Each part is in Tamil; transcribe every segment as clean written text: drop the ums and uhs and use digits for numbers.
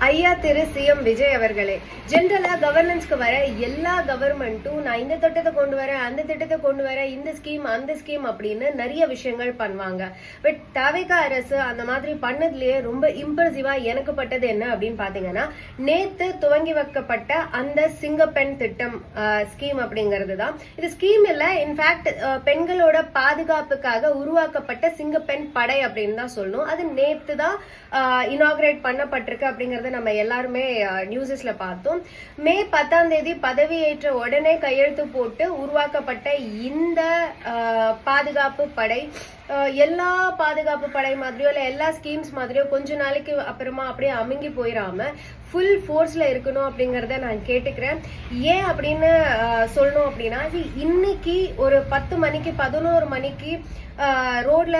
ஐயா திரு சிஎம் விஜய் அவர்களே, ஜென்ரலா கவர்னன்ஸ்க்கு வர எல்லா கவர்மெண்ட்டும் நான் இந்த திட்டத்தை கொண்டு வரேன், அந்த திட்டத்தை கொண்டு வரேன், இந்த ஸ்கீம் அந்த ஸ்கீம் அப்படின்னு நிறைய விஷயங்கள் பண்ணுவாங்க. பட் தவிக அரசு அந்த மாதிரி பண்ணதுலயே ரொம்ப இம்ப்ரெசிவா எனக்கு பட்டது என்ன அப்படின்னு பாத்தீங்கன்னா, நேத்து துவங்கி வைக்கப்பட்ட அந்த சிங்கப்பெண் திட்டம் ஸ்கீம் அப்படிங்கிறது தான். இது ஸ்கீம் இல்ல, இன்ஃபேக்ட் பெண்களோட பாதுகாப்புக்காக உருவாக்கப்பட்ட சிங்கப்பெண் படை அப்படின்னு தான் சொல்லணும். அது நேத்து தான் இனாகிரேட் பண்ணப்பட்டிருக்கு அப்படிங்கறத நம்ம எல்லாருமே நியூஸஸ்ல பார்த்தோம். மே 10 பதவியேற்ற உடனே கையெழுத்து போட்டு உருவாக்கப்பட்ட இந்த பாதுகாப்பு படை எல்லா பாதுகாப்பு படை மாதிரியோ இல்ல எல்லா ஸ்கீம்ஸ் மாதிரியோ கொஞ்ச நாளைக்கு அப்புறமா அப்படியே அமுங்கி போயிடாம ஃபுல் ஃபோர்ஸ்ல இருக்கணும் அப்படிங்கறத நான் கேட்டுக்கிறேன். ஏன் அப்படின்னு சொல்லணும் அப்படின்னா, இன்னைக்கு ஒரு 10 மணிக்கு 11 மணிக்கு ரோட்ல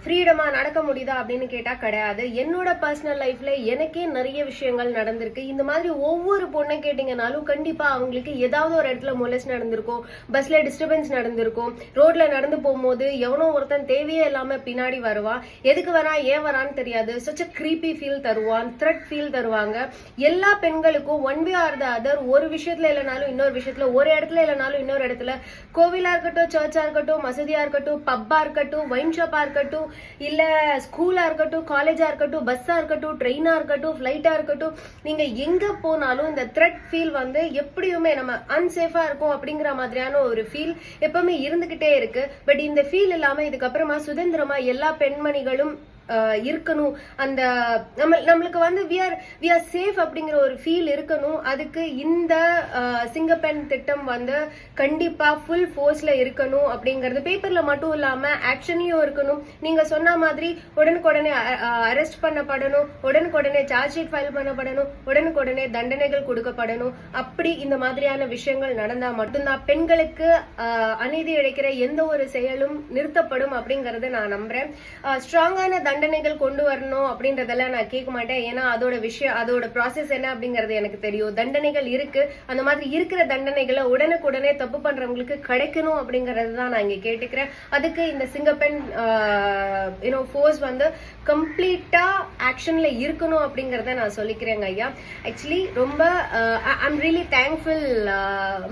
ஃப்ரீடமா நடக்க முடியுதா அப்படின்னு கேட்டா கிடையாது. என்னோட பர்சனல் லைஃப்ல எனக்கே நிறைய விஷயங்கள் நடந்திருக்கு. இந்த மாதிரி ஒவ்வொரு பொண்ணை கேட்டீங்கன்னாலும் கண்டிப்பா அவங்களுக்கு ஏதாவது ஒரு இடத்துல மொலஸ்ட் நடந்திருக்கும், பஸ்ல டிஸ்டர்பன்ஸ் நடந்திருக்கும், ரோட்ல நடந்து போகும்போது எவனோ ஒருத்தன் தேவையே இல்லாம பின்னாடி வருவான், எதுக்கு வரா ஏன் வரான்னு தெரியாது, சச் கிரீப்பி ஃபீல் தருவான், த்ரெட் ஃபீல் தருவாங்க. எல்லா பெண்களுக்கும் one way or the other, ஒரு விஷயத்துல இல்லைனாலும் இன்னொரு விஷயத்துல, ஒரு இடத்துல இல்லைனாலும் இன்னொரு இடத்துல, கோவிலா இருக்கட்டும், சர்ச்சா இருக்கட்டும், மசூதியா இருக்கட்டும், பப்பா இருக்கட்டும், வைன் ஷாப்பா இருக்கட்டும், இல்ல ஸ்கூலா இருக்கட்டும், காலேஜா இருக்கட்டும், பஸ்ஸா இருக்கட்டும், ட்ரெயினா இருக்கட்டும், பிளைட்டா இருக்கட்டும், நீங்க எங்க போனாலும் இந்த த்ரெட் ஃபீல் வந்து எப்படியுமே நம்ம அன்சேஃபா இருக்கும் அப்படிங்கிற மாதிரியான ஒரு ஃபீல் எப்பவுமே இருந்துகிட்டே இருக்கு. பட் இந்த ஃபீல் இல்லாம இதுக்கப்புறமா சுதந்திரமா எல்லா பெண்மணிகளும் இருக்கணும். அந்த நம்மளுக்கு வந்து வி ஆர் சேஃப் அப்படிங்கிற ஒரு ஃபீல் இருக்கணும். அதுக்கு இந்த சிங்கப்பெண் திட்டம் வந்து கண்டிப்பா ஃபுல் ஃபோர்ஸ்ல இருக்கணும் அப்படிங்கறது பேப்பர்ல மட்டும் இல்லாம ஆக்ஷன்லயும் இருக்கணும். நீங்க சொன்ன மாதிரி உடனுக்குடனே அரெஸ்ட் பண்ணப்படணும், உடனுக்குடனே சார்ஜ் ஷீட் ஃபைல் பண்ணப்படணும், உடனுக்குடனே தண்டனைகள் கொடுக்கப்படணும். அப்படி இந்த மாதிரியான விஷயங்கள் நடந்தா மட்டும்தான் பெண்களுக்கு அநீதி இழைக்கிற எந்த ஒரு செயலும் நிறுத்தப்படும் அப்படிங்கறத நான் நம்புறேன். ஸ்ட்ராங்கான தண்டனைகள் கொண்டு வரணும் அப்படின்றதெல்லாம் நான் கேட்க மாட்டேன். ஏன்னா அதோட ப்ராசஸ் என்ன அப்படிங்கறது எனக்கு தெரியும். தண்டனைகள் இருக்கு, அந்த மாதிரி இருக்கிற தண்டனைகளை உடனுக்குடனே தப்பு பண்றவங்களுக்கு கிடைக்கணும் அப்படிங்கறது தான் நான் இங்க கேட்டுக்கிறேன். அதுக்கு இந்த சிங்கப்பெண் ஃபோர்ஸ் வந்து கம்ப்ளீட்டா ஆக்ஷன்ல இருக்கணும் அப்படிங்கறத நான் சொல்லிக்கிறேங்க ஐயா. ஆக்சுவலி ரொம்ப I am really thankful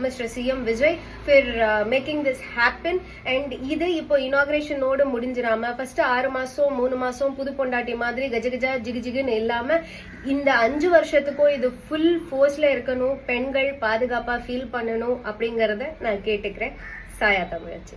mister CM Vijay for making this happen. And இது இப்போ இனாகிரேஷனோடு முடிஞ்சிடாம ஃபர்ஸ்ட் 6 மாசம் 3 மாசம் புது பொண்டாட்டி மாதிரி கஜகஜா ஜிகுன்னு இல்லாம இந்த 5 வருஷத்துக்கும் இது ஃபுல் ஃபோர்ஸ்ல இருக்கணும், பெண்கள் பாதுகாப்பா ஃபீல் பண்ணணும் அப்படிங்கறத நான் கேட்டுக்கிறேன். சாயா தமிழச்சி.